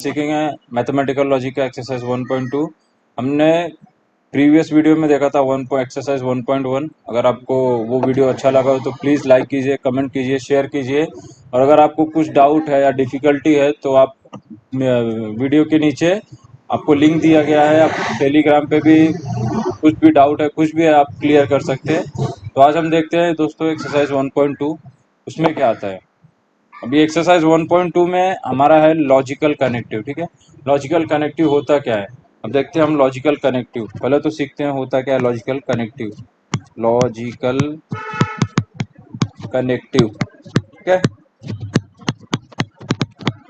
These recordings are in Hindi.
सीखेंगे मैथमेटिकल लॉजिक का एक्सरसाइज 1.2। हमने प्रीवियस वीडियो में देखा था एक्सरसाइज 1.1। अगर आपको वो वीडियो अच्छा लगा हो तो प्लीज़ लाइक कीजिए, कमेंट कीजिए, शेयर कीजिए। और अगर आपको कुछ डाउट है या डिफ़िकल्टी है तो आप वीडियो के नीचे आपको लिंक दिया गया है, आप टेलीग्राम पे भी कुछ भी डाउट है, कुछ भी है, आप क्लियर कर सकते हैं। तो आज हम देखते हैं दोस्तों एक्सरसाइज 1.2 उसमें क्या आता है। अभी एक्सरसाइज 1.2 में हमारा है लॉजिकल कनेक्टिव। ठीक है, लॉजिकल कनेक्टिव होता क्या है अब देखते हैं हम। लॉजिकल कनेक्टिव पहले तो सीखते हैं होता क्या है लॉजिकल कनेक्टिव। लॉजिकल कनेक्टिव, ठीक है।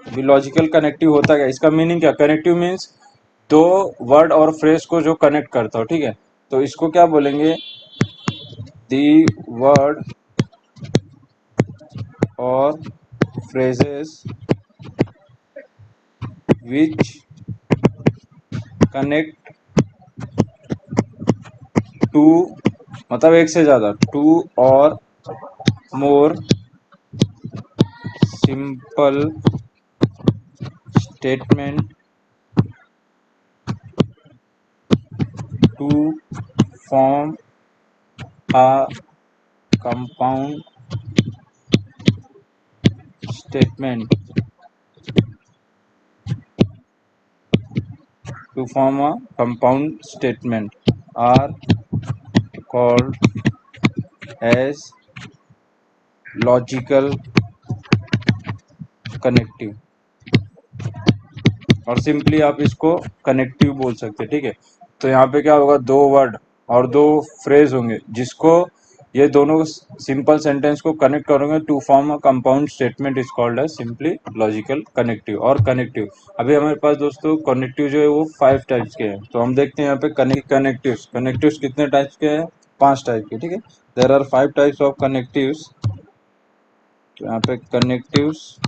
अभी लॉजिकल कनेक्टिव होता क्या, इसका मीनिंग क्या। कनेक्टिव मीन्स दो वर्ड और फ्रेज को जो कनेक्ट करता हो। ठीक है, तो इसको क्या बोलेंगे, the word or phrases which connect two, मतलब एक से ज्यादा, two or more simple statement to form a compound statement, to form a compound statement are called as logical connective, और सिंपली आप इसको कनेक्टिव बोल सकते हैं। ठीक है, तो यहाँ पे क्या होगा, दो वर्ड और दो फ्रेज होंगे जिसको ये दोनों सिंपल सेंटेंस को कनेक्ट करोगे to form a compound statement is called as simply logical connective. और कनेक्टिव, अभी हमारे पास दोस्तों कनेक्टिव जो है वो 5 टाइप्स के हैं। तो हम देखते हैं यहाँ पे कनेक्टिव्स। कनेक्टिव्स कितने टाइप्स के हैं, 5 टाइप के। ठीक है, there are 5 types of connectives. तो यहाँ पे कनेक्टिव्स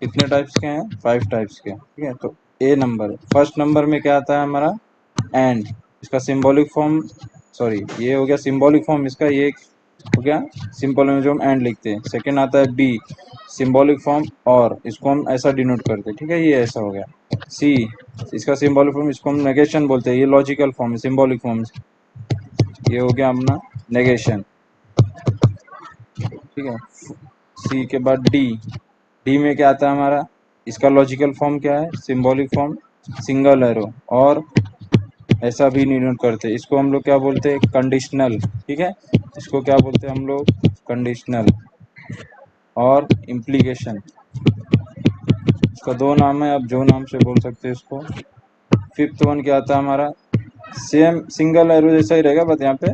कितने टाइप्स के हैं, 5 टाइप्स के। ठीक है, तो ए नंबर, फर्स्ट नंबर में क्या आता है हमारा, एंड। इसका सिंबॉलिक फॉर्म, सॉरी ये हो गया सिंबॉलिक फॉर्म इसका, ये हो गया सिंपल में जो हम एंड लिखते हैं। सेकंड आता है बी, सिंबॉलिक फॉर्म और, इसको हम ऐसा डिनोट करते हैं। ठीक है, ये ऐसा हो गया। सी, इसका सिंबॉलिक फॉर्म, इसको हम नेगेशन बोलते हैं, ये लॉजिकल फॉर्म है, सिंबॉलिक फॉर्म ये हो गया अपना नेगेशन। ठीक है, सी के बाद डी, डी में क्या आता है हमारा, इसका लॉजिकल फॉर्म क्या है, सिंबॉलिक फॉर्म सिंगल एरो, और ऐसा भी डिनोट करते हैं, इसको हम लोग क्या बोलते हैं, कंडीशनल। ठीक है, इसको क्या बोलते हैं हम लोग, कंडीशनल। और इम्प्लीकेशन, इसका दो नाम है, आप जो नाम से बोल सकते हैं इसको। फिफ्थ वन क्या आता है हमारा, सेम सिंगल एरो जैसा ही रहेगा, बस यहाँ पे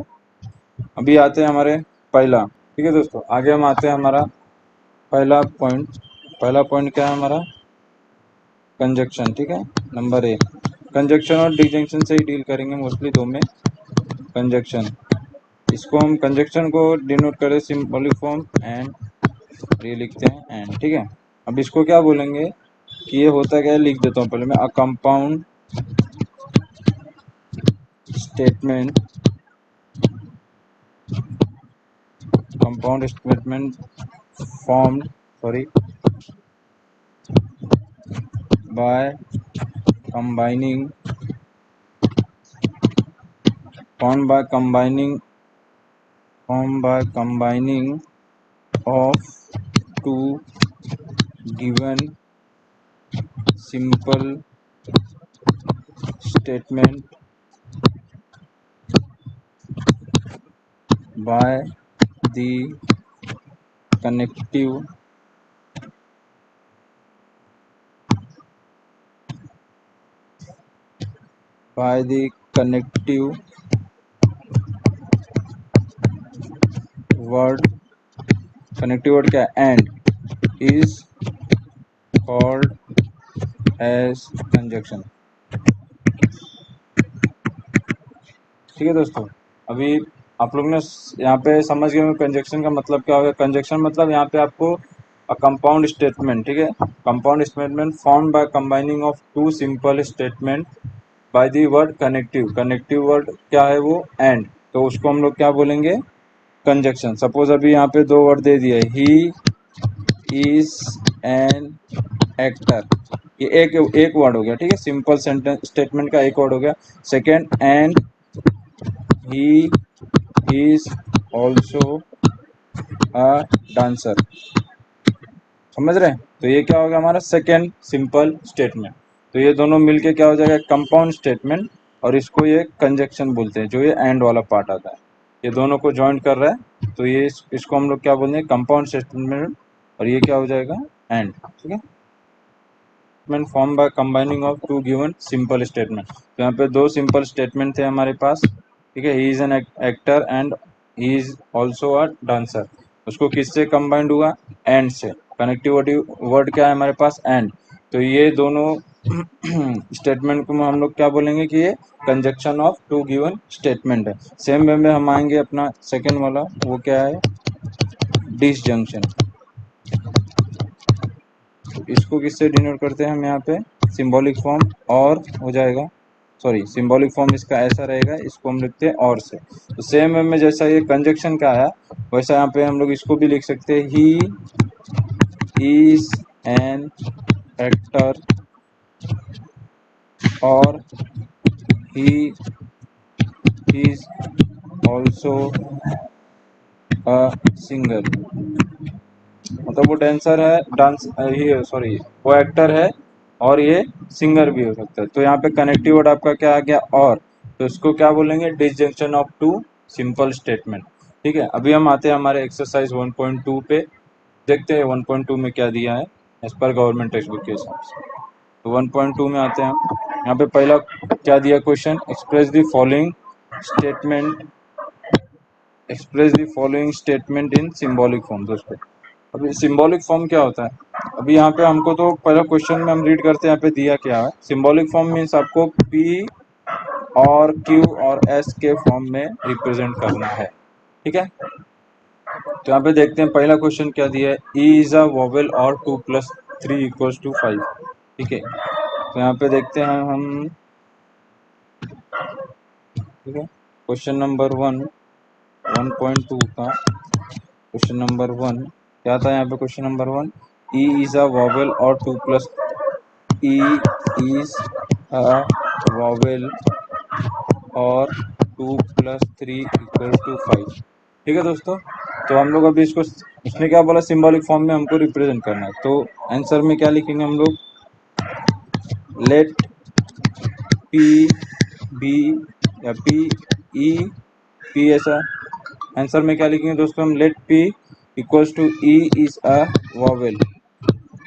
अभी आते हैं हमारे पहला। ठीक है दोस्तों, आगे हम आते हैं हमारा पहला पॉइंट। पहला पॉइंट क्या है हमारा, कंजक्शन। ठीक है, नंबर ए, कंजक्शन और डिजंक्शन से ही डील करेंगे मोस्टली, दो में कंजक्शन। इसको हम कंजक्शन को डिनोट करें सिंबॉलिक फॉर्म एंड, ये लिखते हैं एंड। ठीक है, अब इसको क्या बोलेंगे कि ये होता क्या है, लिख देता हूँ पहले मैं, a compound statement, compound statement formed, sorry, by combining, formed by combining of two given simple statement by the connective word, connective word क्या है, and is called as conjunction। ठीक है दोस्तों, अभी आप लोग ने यहाँ पे समझ गए कंजक्शन का मतलब क्या होगा। कंजक्शन मतलब यहाँ पे आपको अ कंपाउंड स्टेटमेंट, ठीक है, compound statement form by combining of two simple statement by the word connective. Connective word क्या है वो, एंड, तो उसको हम लोग क्या बोलेंगे, कंजक्शन। सपोज अभी यहाँ पे दो वर्ड दे दिए, ही इज एन एक्टर, ये एक वर्ड हो गया, ठीक है, सिंपल सेंटेंस स्टेटमेंट का एक वर्ड हो गया। Second, and he is also a dancer, समझ रहे हैं? तो ये क्या होगा हमारा सेकेंड सिंपल स्टेटमेंट। तो ये दोनों मिलके क्या हो जाएगा, कंपाउंड स्टेटमेंट, और इसको ये कंजक्शन बोलते हैं, जो ये एंड वाला पार्ट आता है, ये दोनों को ज्वाइन कर रहा है, तो ये इसको हम लोग क्या बोलते हैं, कंपाउंड स्टेटमेंट, और ये क्या हो जाएगा, एंड, ठीक है। Statement form by combining of two given simple statement. तो यहाँ पे दो सिंपल स्टेटमेंट थे हमारे पास, ठीक है, he is an actor and he is also a dancer. उसको किससे कंबाइंड हुआ, एंड से। कनेक्टिविटी वर्ड क्या है हमारे पास, एंड। तो ये दोनों स्टेटमेंट को हम लोग क्या बोलेंगे कि ये conjunction of two given statement है। सेम वे में हम आएंगे अपना सेकेंड वाला, वो क्या है, डिसजंक्शन। इसको किससे डिनोट करते हैं हम यहाँ पे, सिंबॉलिक फॉर्म और हो जाएगा, सॉरी सिंबॉलिक फॉर्म इसका ऐसा रहेगा, इसको हम लिखते हैं और से। तो सेम वे में जैसा ये कंजक्शन का आया, वैसा यहाँ पे हम लोग इसको भी लिख सकते हैं, ही इज एन एक्टर और he is also a singer. मतलब वो डांसर है, ये सॉरी वो एक्टर है और ये सिंगर भी हो सकता है। तो यहाँ पे कनेक्टिव वर्ड आपका क्या आ गया, और। तो इसको क्या बोलेंगे, disjunction of two simple statement, ठीक है। अभी हम आते हैं हमारे एक्सरसाइज 1.2 पे, देखते हैं 1.2 में क्या दिया है as per government text book के हिसाब से। तो 1.2 में आते हैं हम, यहाँ पे पहला क्या दिया question, express the following statement, express the following statement in symbolic form. दोस्तों अभी सिंबॉलिक फॉर्म क्या होता है, अभी यहाँ पे हमको तो पहला क्वेश्चन में हम रीड करते हैं, यहाँ पे दिया क्या है, सिंबॉलिक फॉर्म मीन्स आपको पी और क्यू और एस के फॉर्म में रिप्रेजेंट करना है, ठीक है। तो यहाँ पे देखते हैं पहला क्वेश्चन क्या दिया है, ई इज अ वोवेल और 2 + 3 = 5, ठीक है। तो यहाँ पे देखते हैं हम, ठीक है, क्वेश्चन नंबर 1.2 का क्वेश्चन नंबर 1 क्या था, यहाँ पे question number 1, E is a vowel और 2 + ई इज अ वोवेल और 2 + 3 = 5, ठीक है दोस्तों। तो हम लोग अभी इसको, उसने क्या बोला, सिंबॉलिक फॉर्म में हमको रिप्रेजेंट करना है। तो आंसर में क्या लिखेंगे हम लोग, लेट पी बी या पी ई पी, ऐसा आंसर में क्या लिखेंगे दोस्तों हम, let p = e is a vowel,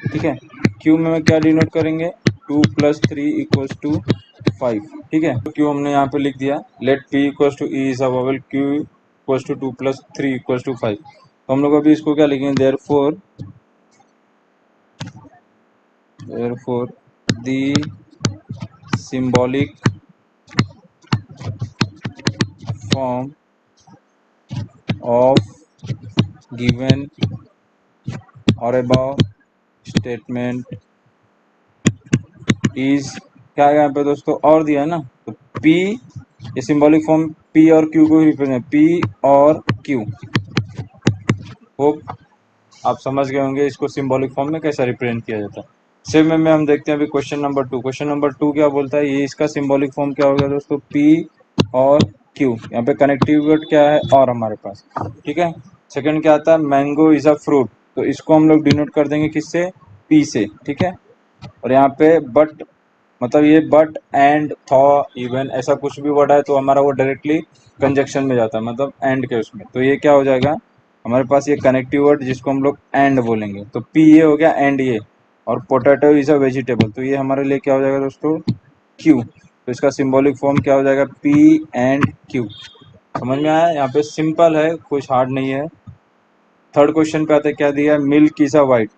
ठीक है। क्यू में क्या डिनोट करेंगे, 2 + 3 = 5, ठीक है। तो क्यू हमने यहाँ पे लिख दिया, let p = e is a vowel, q = 2 + 3 = 5। तो हम लोग अभी इसको क्या लिखेंगे, therefore the symbolic form of given or above statement is, क्या है यहाँ पे दोस्तों, और दिया है ना, तो P, ये सिंबॉलिक फॉर्म P और Q को रिप्रेजेंट, P और Q, होप आप समझ गए होंगे इसको सिंबॉलिक फॉर्म में कैसा रिप्रेजेंट किया जाता है। सेम में हम देखते हैं अभी क्वेश्चन नंबर 2। क्वेश्चन नंबर 2 क्या बोलता है, ये इसका सिंबॉलिक फॉर्म क्या होगा दोस्तों, P और Q, यहाँ पे कनेक्टिव वर्ड क्या है, और हमारे पास, ठीक है। सेकंड क्या आता है, मैंगो इज अ फ्रूट, तो इसको हम लोग डिनोट कर देंगे किससे, P से, ठीक है। और यहाँ पे बट, मतलब ये बट एंड थॉ इवन ऐसा कुछ भी वर्ड है तो हमारा वो डायरेक्टली कंजक्शन में जाता है, मतलब एंड के उसमें। तो ये क्या हो जाएगा हमारे पास, ये कनेक्टिव वर्ड जिसको हम लोग एंड बोलेंगे। तो पी ये हो गया एंड ये, और पोटैटो इज अ वेजिटेबल, तो ये हमारे लिए क्या हो जाएगा दोस्तों, क्यू। तो इसका सिंबॉलिक फॉर्म क्या हो जाएगा, पी एंड क्यू। समझ में आया, यहाँ पे सिंपल है, कुछ हार्ड नहीं है। थर्ड क्वेश्चन पे आते क्या दिया है, मिल्क इज अ वाइट,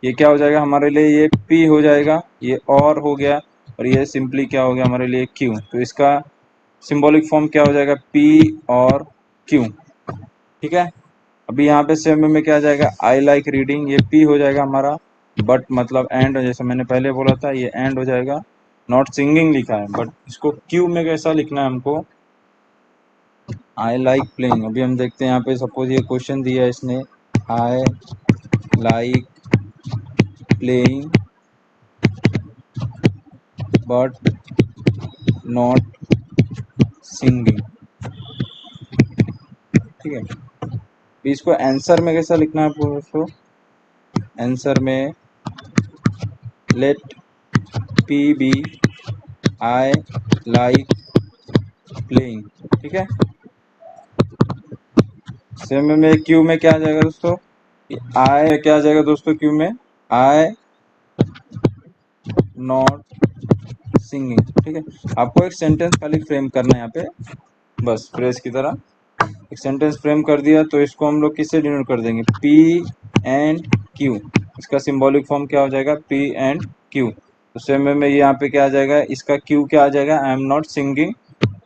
ये क्या हो जाएगा हमारे लिए, ये पी हो जाएगा, ये और हो गया, और ये सिंपली क्या हो गया हमारे लिए, क्यू। तो इसका सिंबॉलिक फॉर्म क्या हो जाएगा, पी और क्यू, ठीक है। अभी यहाँ पे सेम में क्या आ जाएगा, आई लाइक रीडिंग, ये पी हो जाएगा हमारा, बट मतलब एंड, जैसे मैंने पहले बोला था ये एंड हो जाएगा। नॉट सिंगिंग लिखा है, बट इसको क्यू में कैसा लिखना है हमको, आई लाइक प्लेइंग। अभी हम देखते हैं यहाँ पे, सपोज ये क्वेश्चन दिया है इसने, आई like playing but not singing. ठीक है, इसको आंसर में कैसा लिखना है दोस्तों? आंसर में let p be I like playing. ठीक है, सेम में क्यू में क्या आ जाएगा दोस्तों? आई क्या आ जाएगा दोस्तों? क्यू में आई नॉट सिंगिंग। ठीक है, आपको एक सेंटेंस खाली फ्रेम करना है यहाँ पे, बस फ्रेज की तरह एक सेंटेंस फ्रेम कर दिया। तो इसको हम लोग किससे डिनोट कर देंगे? P and Q. इसका सिंबॉलिक फॉर्म क्या हो जाएगा? P and Q. तो सेम में ये यहाँ पे क्या आ जाएगा? इसका क्यू क्या आ जाएगा? I am not singing.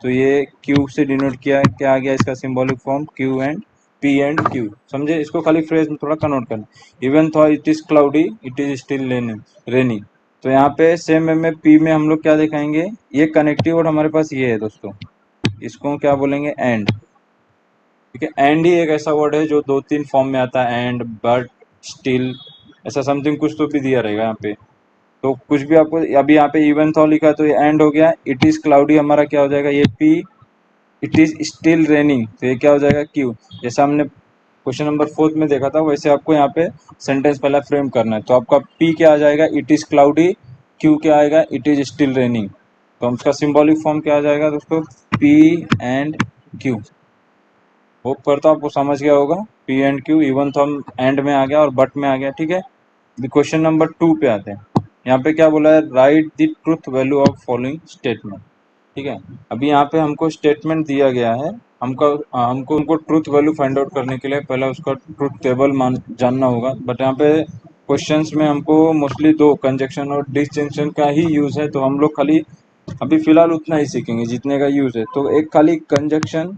तो ये क्यू से डिनोट किया, क्या आ गया इसका symbolic form? Q and P and Q. समझे? इसको खाली फ्रेज में थोड़ा कन्वर्ट करना। Even thaw it is cloudy it is still raining. तो यहाँ पे सेम में पी में हम लोग क्या दिखाएंगे? ये कनेक्टिव वर्ड हमारे पास ये है दोस्तों, इसको क्या बोलेंगे? एंड। ठीक है, एंड ही एक ऐसा वर्ड है जो दो तीन फॉर्म में आता है, एंड, बट, स्टिल, ऐसा समथिंग कुछ तो भी दिया रहेगा यहाँ पे। तो कुछ भी आपको अभी यहाँ पे इवन थॉ लिखा तो ये एंड हो गया। इट इज क्लाउडी हमारा क्या हो जाएगा? ये P. It is still raining तो ये क्या हो जाएगा? क्यू। जैसा हमने क्वेश्चन नंबर 4 में देखा था वैसे आपको यहाँ पे सेंटेंस पहला फ्रेम करना है। तो आपका पी क्या आ जाएगा? It is cloudy. क्यू क्या आएगा? It is still raining. तो हम उसका सिंबॉलिक फॉर्म क्या आ जाएगा दोस्तों? P and Q. होप करता हूँ आपको समझ गया होगा। पी एंड क्यू, इवन तो हम एंड में आ गया और बट में आ गया। ठीक है, अभी क्वेश्चन नंबर 2 पे आते हैं। यहाँ पे क्या बोला है? Right the truth value of following statement. ठीक है, अभी यहाँ पे हमको स्टेटमेंट दिया गया है, हमको ट्रुथ वैल्यू फाइंड आउट करने के लिए पहले उसका ट्रुथ टेबल जानना होगा। बट यहाँ पे क्वेश्चंस में हमको मोस्टली दो कंजक्शन और डिसजंक्शन का ही यूज है, तो हम लोग खाली अभी फिलहाल उतना ही सीखेंगे जितने का यूज है। तो एक खाली कंजक्शन,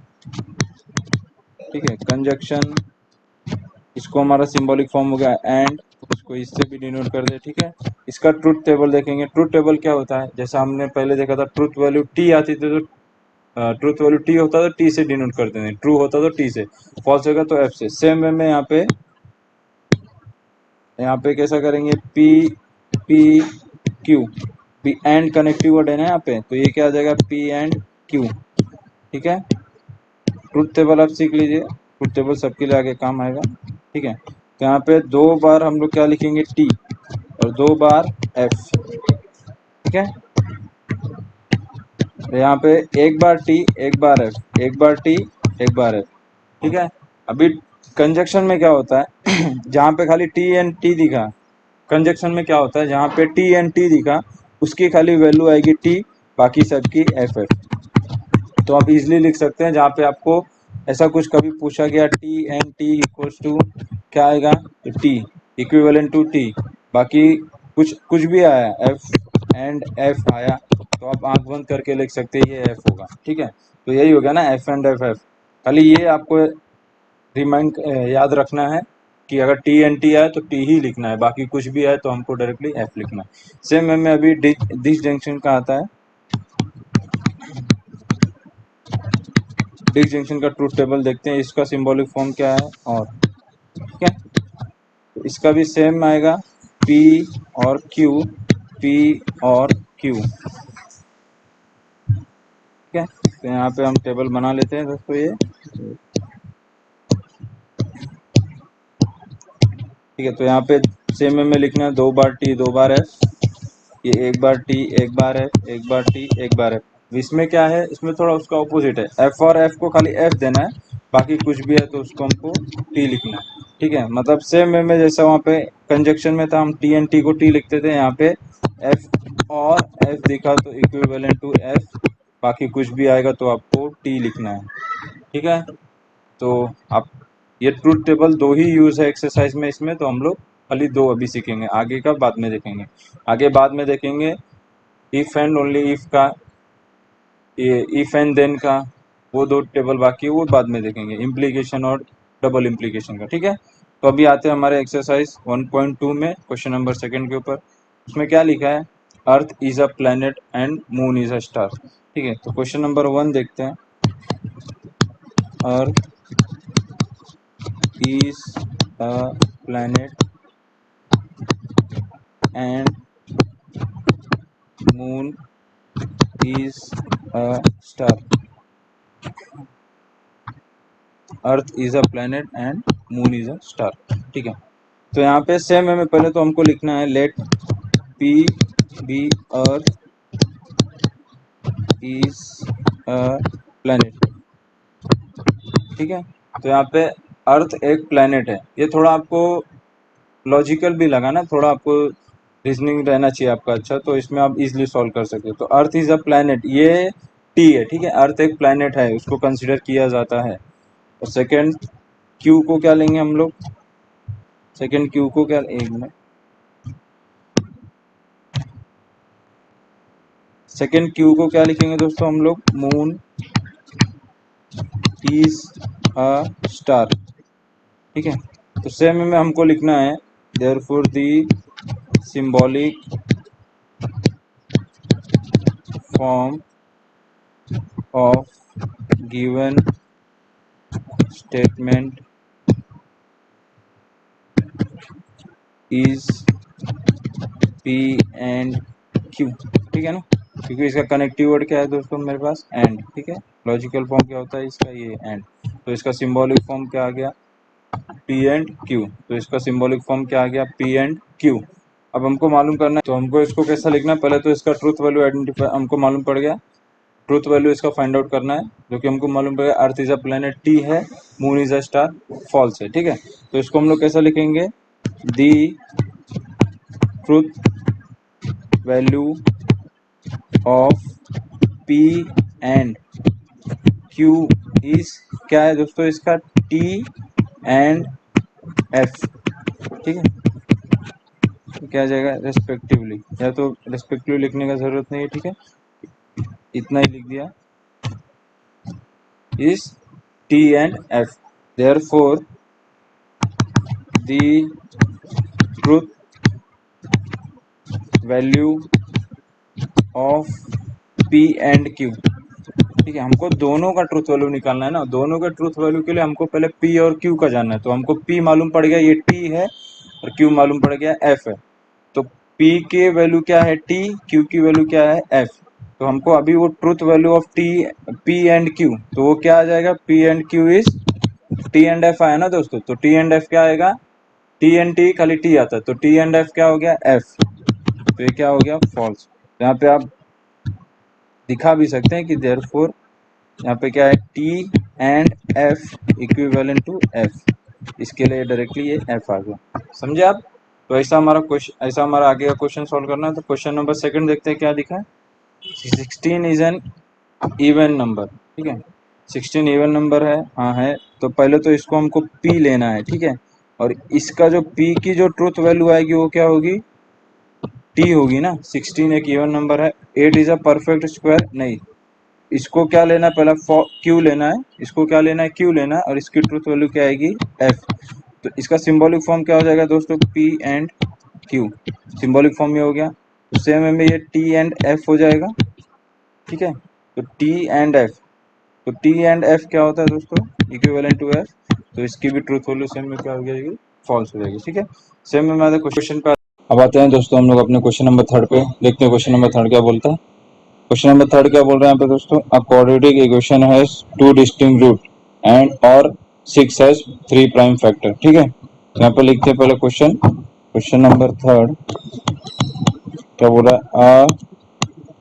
ठीक है, कंजक्शन, इसको हमारा सिंबॉलिक फॉर्म हो गया एंड, इसको इससे भी डिनोट कर दे। ठीक है, इसका ट्रुथ टेबल देखेंगे। ट्रुथ टेबल क्या होता है? जैसा हमने पहले देखा था, ट्रुथ वैल्यू टी आती थी तो ट्रुथ वैल्यू टी होता तो टी से डिनोट करते थे, ट्रू होता तो टी से, फॉल्स होगा तो एफ से। सेम वे में यहाँ पे कैसा करेंगे? P P Q, P and connective word है ना यहाँ पे, तो ये क्या आ जाएगा? P and Q. ठीक है, ट्रुथ टेबल आप सीख लीजिए, ट्रुथ टेबल सबके लिए आगे काम आएगा। ठीक है, तो यहाँ पे दो बार हम लोग क्या लिखेंगे? टी और दो बार एफ। ठीक है, तो यहाँ पे एक बार टी एक बार एफ, एक बार टी एक बार एफ। ठीक है, अभी कंजक्शन में क्या होता है? जहाँ पे खाली टी एंड टी दिखा, कंजक्शन में क्या होता है? जहाँ पे टी एंड टी दिखा उसकी खाली वैल्यू आएगी टी, बाकी सबकी एफ एफ। तो आप इजिली लिख सकते हैं। जहाँ पे आपको ऐसा कुछ कभी पूछा गया t and t equals to क्या आएगा? तो टी इक्विवेलेंट टू टी, बाकी कुछ कुछ भी आया एफ एंड एफ आया तो आप आंख बंद करके लिख सकते हैं ये एफ होगा। ठीक है, तो यही हो गया ना, एफ एंड एफ एफ। खाली ये आपको रिमाइंड याद रखना है कि अगर टी एंड टी आए तो टी ही लिखना है, बाकी कुछ भी आए तो हमको डायरेक्टली एफ लिखना है। सेम में अभी डिस जंक्शन का आता है। डिस जंक्शन का ट्रूथ टेबल देखते हैं, इसका सिंबॉलिक फॉर्म क्या है? और ठीक है, तो इसका भी सेम आएगा, पी और क्यू, पी और क्यू। ठीक है, तो यहाँ पे हम टेबल बना लेते हैं दोस्तों। ये ठीक है, तो यहाँ पे सेम में लिखना है दो बार टी दो बार एफ, ये एक बार टी एक बार एफ, एक बार टी एक बार एफ। इसमें क्या है? इसमें थोड़ा उसका ऑपोजिट है, एफ और एफ को खाली एफ देना है, बाकी कुछ भी है तो उसको हमको टी लिखना है। ठीक है, मतलब सेम वे में जैसा वहाँ पे कंजक्शन में था हम टी एंड टी को टी लिखते थे, यहाँ पे एफ और एफ दिखा तो इक्विवेलेंट टू एफ, बाकी कुछ भी आएगा तो आपको टी लिखना है। ठीक है, तो आप ये ट्रूथ टेबल दो ही यूज है एक्सरसाइज में, इसमें तो हम लोग खाली दो अभी सीखेंगे, आगे का बाद में देखेंगे। आगे बाद में देखेंगे इफ एंड ओनली इफ का, ये इफ एंड देन का, वो दो टेबल बाकी है वो बाद में देखेंगे, इम्प्लीकेशन और डबल इम्प्लीकेशन का। ठीक है, तो अभी आते हैं हमारे एक्सरसाइज 1.2 में, क्वेश्चन नंबर 2 के ऊपर। उसमें क्या लिखा है? अर्थ is a planet and moon is a star. ठीक है, तो क्वेश्चन नंबर 1 देखते हैं। अर्थ is a planet and moon is a star. Earth is a planet and moon is a star. ठीक है, तो यहाँ पे सेम है, पहले तो हमको लिखना है let p be earth is a planet. ठीक है, तो यहाँ पे अर्थ एक प्लेनेट है। ये थोड़ा आपको लॉजिकल भी लगा ना, थोड़ा आपको रीजनिंग रहना चाहिए आपका अच्छा, तो इसमें आप इजीली सॉल्व कर सकते हो। तो अर्थ इज अ प्लेनेट, ये टी है। ठीक है, अर्थ एक प्लेनेट है, उसको कंसिडर किया जाता है। और सेकंड क्यू को क्या लेंगे हम लोग, सेकंड क्यू को क्या, एक मिनट, सेकंड क्यू को क्या लिखेंगे दोस्तों हम लोग, मून इज अ स्टार। ठीक है, तो सेम में हमको लिखना है therefore the symbolic form of given statement is P and Q. ठीक है ना, क्योंकि इसका कनेक्टिव वर्ड क्या है दोस्तों मेरे पास, एंड। ठीक है, लॉजिकल फॉर्म क्या होता है इसका, ये एंड। तो इसका सिंबॉलिक फॉर्म क्या आ गया, पी एंड क्यू। तो इसका सिंबॉलिक फॉर्म क्या आ गया, पी एंड क्यू। अब हमको मालूम करना है, तो हमको इसको कैसा लिखना है, पहले तो इसका ट्रूथ वैल्यू आइडेंटिफाई हमको मालूम पड़ गया, ट्रूथ वैल्यू इसका फाइंड आउट करना है, जो कि हमको मालूम पड़ेगा earth is a planet T है, moon is a star false है। ठीक है, तो इसको हम लोग कैसा लिखेंगे, the truth value of P and Q is, क्या है दोस्तों इसका, टी एंड एफ। ठीक है, तो क्या आ जाएगा रेस्पेक्टिवली, या तो रेस्पेक्टिवली लिखने का जरूरत नहीं है। ठीक है, इतना ही लिख दिया, is T and F. Therefore, the truth value of P and Q। ठीक है, हमको दोनों का ट्रूथ वैल्यू निकालना है ना, दोनों के ट्रूथ वैल्यू के लिए हमको पहले P और Q का जानना है। तो हमको P मालूम पड़ गया ये T है, और Q मालूम पड़ गया F है। तो P के वैल्यू क्या है T, Q की वैल्यू क्या है F। तो हमको अभी वो truth value of P and Q, तो वो क्या आ जाएगा, P and Q is T and F आया ना दोस्तों, तो टी एंड एफ क्या आएगा, टी एंड टी खाली टी आता है, तो टी एंड एफ क्या हो गया, एफ। तो ये क्या हो गया, फॉल्स। यहाँ पे आप दिखा भी सकते हैं कि देयरफॉर यहाँ पे क्या है, t and f equivalent to f. इसके लिए डायरेक्टली ये एफ आ गया, समझे आप। तो ऐसा हमारा क्वेश्चन, ऐसा हमारा आगे का क्वेश्चन सॉल्व करना है। तो क्वेश्चन नंबर सेकंड देखते हैं क्या दिखा है, 16 इज एन इवन नंबर। ठीक है, 16 इवन नंबर है, हाँ है। तो पहले तो इसको हमको p लेना है। ठीक है, और इसका जो p की जो ट्रूथ वैल्यू आएगी वो क्या होगी, t होगी ना। 16 एक इवन नंबर है, 8 इज अ परफेक्ट स्क्वायर नहीं। इसको क्या लेना है, पहला q लेना है, इसको क्या लेना है, q लेना है, और इसकी ट्रूथ वैल्यू क्या आएगी, f। तो इसका सिंबॉलिक फॉर्म क्या हो जाएगा दोस्तों, p and q। Symbolic form ये हो गया, तो सेम में ये t एंड f हो जाएगा। ठीक है, तो t एंड f, तो टी एंड एफ क्या होता है दोस्तों, इक्विवेलेंट टू एफ। तो इसकी भी ट्रूथ वैल्यू सेम में क्या हो जाएगी, फॉल्स हो जाएगी। ठीक है, सेम में मैं क्वेश्चन पे अब आते हैं दोस्तों, हम लोग अपने क्वेश्चन नंबर थर्ड पे देखते हैं। क्वेश्चन नंबर थर्ड क्या बोलता है, क्वेश्चन नंबर थर्ड क्या बोल रहे हैं यहाँ पे दोस्तों, a quadratic equation has two distinct root and और 6 हैज 3 प्राइम फैक्टर। ठीक है, यहाँ पे लिखते हैं पहले क्वेश्चन, क्वेश्चन नंबर थर्ड क्या बोल रहा है, अ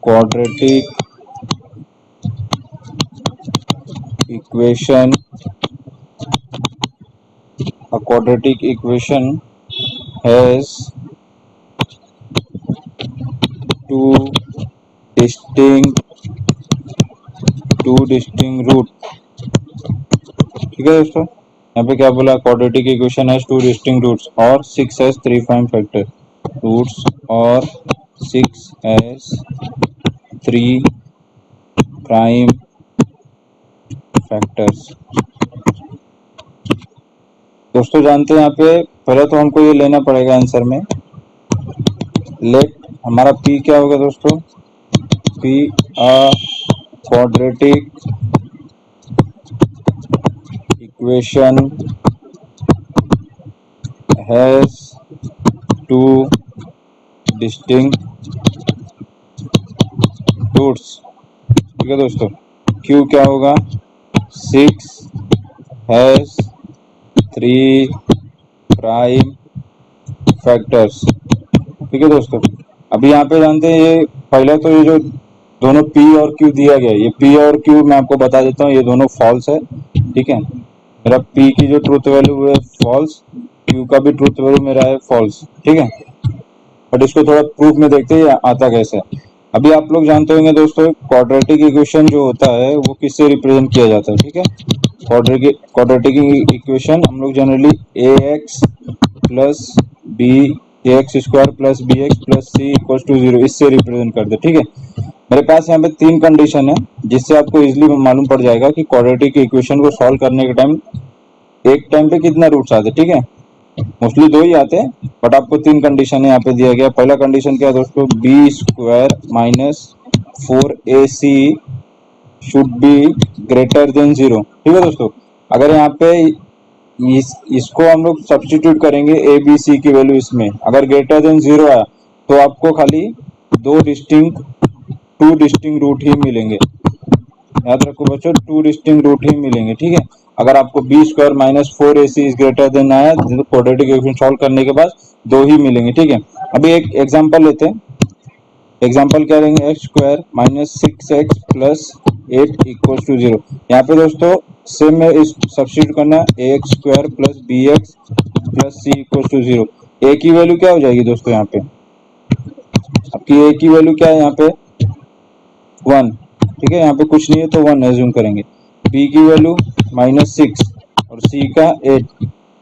quadratic equation, a quadratic equation has two distinct root। ठीक है दोस्तों, यहाँ पे क्या बोला, quadratic equation has two distinct roots और 6 हैज 3 प्राइम फैक्टर, रूट्स और 6 हैज 3 प्राइम फैक्टर्स। दोस्तों जानते हैं यहाँ पे पहले तो हमको ये लेना पड़ेगा आंसर में, लेट हमारा p क्या होगा दोस्तों, p a quadratic equation has two distinct roots। ठीक है दोस्तों, क्यू क्या होगा 6 हैश 3 प्राइम फैक्टर्स। ठीक है दोस्तों, अभी यहाँ पे जानते हैं ये पहले तो ये जो दोनों P और Q दिया गया है, ये P और Q मैं आपको बता देता हूँ ये दोनों फॉल्स है। ठीक है, मेरा P की जो ट्रूथ वैल्यू है फॉल्स, Q का भी ट्रूथ वैल्यू मेरा है फॉल्स। ठीक है, बट इसको थोड़ा प्रूफ में देखते हैं आता कैसे। अभी आप लोग जानते होंगे दोस्तों क्वाड्रेटिक इक्वेशन जो होता है वो किससे रिप्रेजेंट किया जाता है। ठीक है, क्वाड्रेटिक इक्वेशन हम लोग generally a x plus B x square plus B x plus C equal to 0 इससे रिप्रेजेंट करते हैं। ठीक है, मेरे पास यहाँ पे 3 कंडीशन है जिससे आपको इजीली मालूम पड़ जाएगा कि क्वाड्रेटिक इक्वेशन को सॉल्व करने के टाइम एक टाइम पे कितना रूट्स आते हैं। ठीक है, मोस्टली 2 ही आते हैं, बट आपको 3 कंडीशन यहाँ पे दिया गया। पहला कंडीशन क्या है दोस्तों, b square minus 4ac should be greater than 0। ठीक है दोस्तों, अगर यहाँ पे इसको हम लोग सब्सटीट्यूट करेंगे ए बी सी की वैल्यू इसमें, अगर ग्रेटर देन 0 आया तो आपको खाली टू डिस्टिंक्ट रूट ही मिलेंगे। याद रखो बच्चों, 2 डिस्टिंक्ट रूट ही मिलेंगे। ठीक है, अगर आपको b square minus 4ac is greater than आया तो क्वाड्रेटिक इक्वेशन सॉल्व करने के बाद 2 ही मिलेंगे। ठीक है, अभी एक एग्जांपल लेते हैं। एग्जांपल क्या लेंगे, X square minus 6x plus 8 equal to 0। यहाँ पे दोस्तों सेम में इस सब्स्टिट्यूट करना A X square plus B x plus C equal to 0। A की वैल्यू क्या हो जाएगी दोस्तों, यहाँ पे आपकी ए की वैल्यू क्या है यहाँ पे 1। ठीक है, यहाँ पे कुछ नहीं है तो 1 एज्यूम करेंगे। बी की वैल्यू -6 और सी का 8,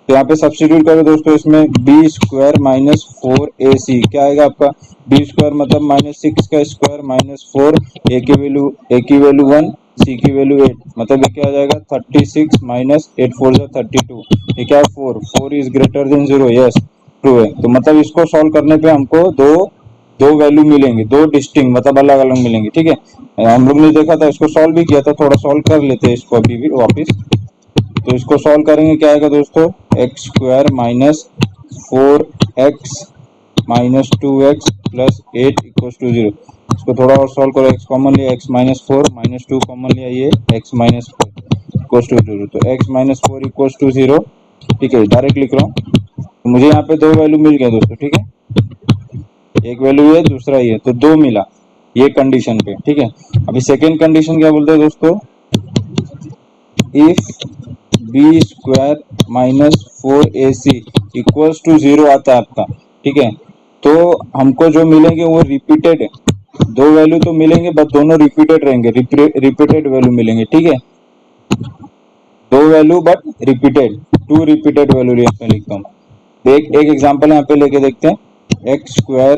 तो यहाँ पे सब्स्टिट्यूट करो दोस्तों, इसमें बी स्क्वायर माइनस 4ac क्या आएगा आपका, बी स्क्वायर मतलब -6 का स्क्वायर माइनस 4, ए की वैल्यू 1, सी की वैल्यू 8, मतलब ये क्या आ जाएगा 36 माइनस 8 4 जा 32, ये क्या है 4 is greater than 0। Yes true है, तो मतलब इसको सॉल्व करने पे हमको दो दो वैल्यू मिलेंगे, दो डिस्टिंग मतलब अलग अलग मिलेंगे। ठीक है, हम लोग ने देखा था, इसको सॉल्व भी किया था, थोड़ा सॉल्व कर लेते हैं इसको अभी भी वापस। तो इसको सॉल्व करेंगे क्या आएगा दोस्तों, x square minus 4x minus 2x plus 8 equal to 0। इसको थोड़ा और सॉल्व करो, x कॉमन लिया x माइनस 4 माइनस 2 कॉमन लिया, ये x माइनस 4 इक्वल टू 0, तो x माइनस 4 इक्वल टू 0। ठीक है, डायरेक्ट लिख रहा हूँ, तो मुझे यहाँ पे दो वैल्यू मिल गए दोस्तों। ठीक है, एक वैल्यू है दूसरा ये, तो 2 मिला ये कंडीशन पे। ठीक है, अभी सेकेंड कंडीशन क्या बोलते हैं दोस्तों, if b square minus 4ac equals to 0 आता है आपका। ठीक है, तो हमको जो मिलेंगे वो रिपीटेड है, दो वैल्यू तो मिलेंगे बट दोनों रिपीटेड रहेंगे, रिपीटेड वैल्यू मिलेंगे। ठीक है, दो value but repeated, 2 repeated value यहाँ पे लिखता हूँ। एक एग्जांपल यहाँ पे लेके देखते हैं, x square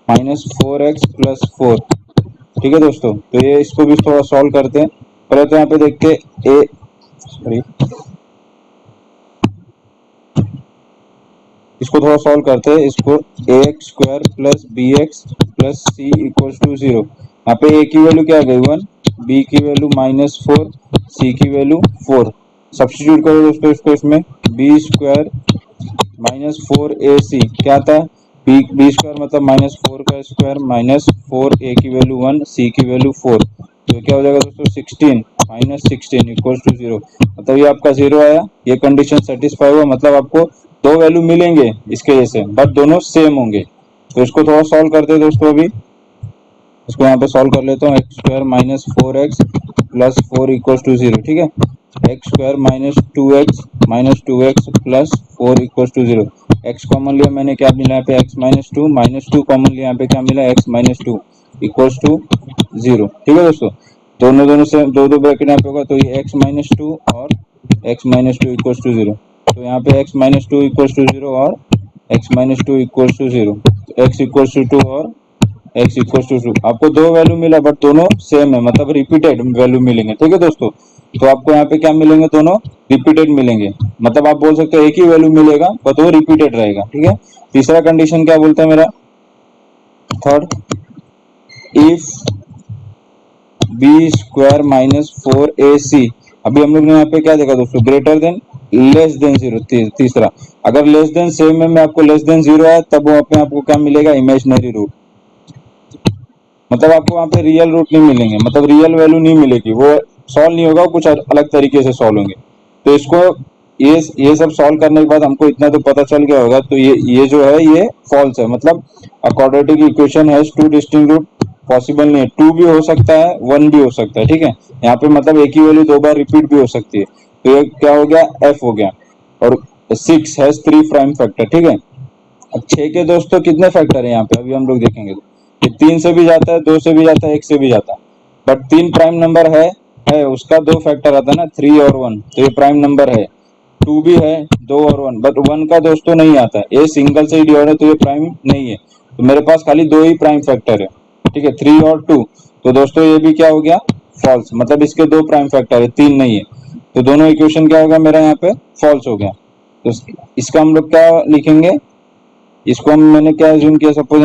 minus 4x plus 4। ठीक है दोस्तों, तो ये इसको भी थोड़ा सॉल्व करते हैं। पहले तो यहाँ पे देखते हैं ए सॉरी इसको थोड़ा सॉल्व करते हैं, इसको A X square plus B x plus C equal to 0। यहाँ पे ए की वैल्यू क्या आ गई 1, बी की वैल्यू -4, सी की वैल्यू 4। सब्स्टिट्यूट करो दोस्तों इसको, इसमें बी स्क्वायर माइनस 4ac क्या आता है, बी स्क्वायर मतलब -4 का स्क्वायर माइनस 4, ए की वैल्यू 1, सी की वैल्यू 4, तो क्या हो जाएगा दोस्तों 16 -16 इक्वल टू 0। मतलब ये आपका 0 आया, ये कंडीशन सेटिस्फाई हुआ, मतलब आपको दो वैल्यू मिलेंगे इसके जैसे बट दोनों सेम होंगे। तो इसको थोड़ा सॉल्व करते हैं दोस्तों, अभी इसको यहाँ पे सॉल्व कर लेता हूँ, x square minus 4x plus 4 equal to 0। ठीक है, x square minus two x plus 4 equal to 0। X common लिया मैंने, क्या मिला यहाँ पे x माइनस टू कॉमन लिया, यहाँ पे क्या मिला x माइनस 2 इक्वल टू 0। ठीक है दोस्तों, दोनों से दो ब्रैकेट यहाँ पे होगा, तो ये x माइनस 2 और x माइनस 2 इक्वल टू 0। तो यहाँ पे x माइनस 2 इक्वल टू 0 और x minus 2 equal to 0, x equal to 2 और x इक्वल टू 2। आपको दो वैल्यू मिला बट दोनों सेम है, मतलब रिपीटेड वैल्यू मिलेंगे। ठीक है दोस्तों, तो आपको यहाँ पे क्या मिलेंगे, दोनों रिपीटेड मिलेंगे, मतलब आप बोल सकते हो एक ही वैल्यू मिलेगा बट वो रिपीटेड रहेगा। ठीक है, तीसरा कंडीशन क्या बोलता है मेरा, third, if b square minus 4ac, अभी हम लोग ने यहाँ पे क्या देखा दोस्तों, ग्रेटर देन लेस देन 0। तीसरा, अगर लेस देन सेम में आपको लेस देन 0 आया तब वो अपने आपको क्या मिलेगा, इमेजिनरी रूट। मतलब आपको वहाँ पे रियल रूट नहीं मिलेंगे, मतलब रियल वैल्यू नहीं मिलेगी, वो सॉल्व नहीं होगा, कुछ अलग तरीके से सॉल्व होंगे। तो इसको ये सब सॉल्व करने के बाद हमको इतना तो पता चल गया होगा, तो ये जो है ये फॉल्स है, मतलब according equation has two distinct root possible नहीं है, टू भी हो सकता है, वन भी हो सकता है, ठीक है। यहाँ पे मतलब एक ही वैल्यू दो बार रिपीट भी हो सकती है, तो ये क्या हो गया, एफ हो गया। और 6 हैज 3 प्राइम फैक्टर, ठीक है। अब 6 के दोस्तों कितने फैक्टर है यहाँ पे, अभी हम लोग देखेंगे। ये 3 से भी जाता है, 2 से भी जाता है, 1 से भी जाता है, बट 3 प्राइम नंबर है उसका 2 फैक्टर आता है ना, 3 और 1, तो ये प्राइम नंबर है। 2 भी है, 2 और 1, बट 1 का दोस्तों नहीं आता है, ये सिंगल से ही डिवाइड है, तो ये प्राइम नहीं है। तो मेरे पास खाली 2 ही प्राइम फैक्टर है, ठीक है, 3 और 2। तो दोस्तों ये भी क्या हो गया, फॉल्स, मतलब इसके 2 प्राइम फैक्टर है, 3 नहीं है। तो दोनों इक्वेशन क्या होगा मेरा यहाँ पे, फॉल्स हो गया। तो इसका हम लोग क्या लिखेंगे, इसको मैंने क्या एज्यूम किया, सपोज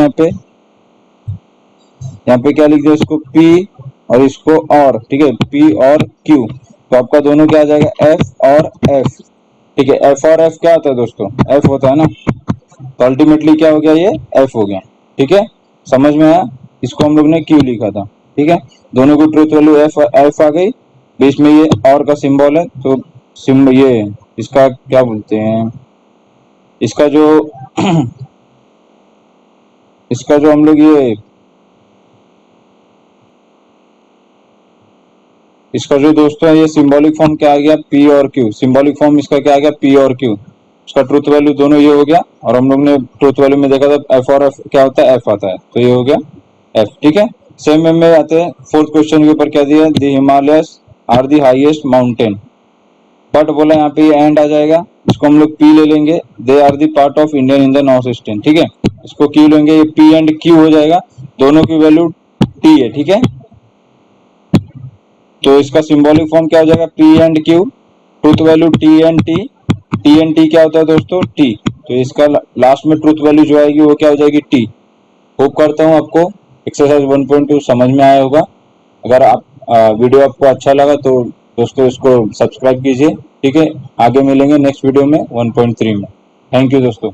यहाँ पे क्या लिख दिया, इसको P और इसको और, ठीक है, P और Q। तो आपका दोनों क्या आ जाएगा, F और F, ठीक है। F और F क्या होता है दोस्तों, F होता है ना, तो अल्टीमेटली क्या हो गया, ये F हो गया, ठीक है। समझ में आया, इसको हम लोग ने Q लिखा था, ठीक है। दोनों की ट्रूथ वैल्यू F आ गई, बीच में ये और का सिंबल है, तो ये इसका क्या बोलते हैं, इसका जो इसका जो हम लोग ये इसका जो दोस्तों है, ये सिंबॉलिक फॉर्म क्या आ गया, P और Q, सिंबॉलिक फॉर्म इसका क्या आ गया, P और Q। उसका ट्रूथ वैल्यू दोनों ये हो गया, और हम लोग ने ट्रूथ वैल्यू में देखा था F और F क्या होता है, F आता है, तो ये हो गया F, ठीक है। सेम में आते हैं फोर्थ क्वेश्चन के ऊपर, क्या दिया, the Himalayas are the highest mountain, but बोला यहाँ पे ये एंड आ जाएगा, इसको हम लोग P ले लेंगे, they are the part of Indian in the north eastern, ठीक है। इसको Q लेंगे, ये P एंड Q हो जाएगा, दोनों की वैल्यू T है, ठीक है। तो इसका सिंबॉलिक फॉर्म क्या हो जाएगा, P and Q, truth value T and T, T and T क्या होता है दोस्तों, T। तो इसका लास्ट में ट्रूथ वैल्यू जो आएगी वो क्या हो जाएगी, T। होप करता हूँ आपको एक्सरसाइज 1.2 समझ में आया होगा। अगर आप वीडियो आपको अच्छा लगा तो दोस्तों इसको सब्सक्राइब कीजिए, ठीक है। आगे मिलेंगे नेक्स्ट वीडियो में 1.3 में। थैंक यू दोस्तों।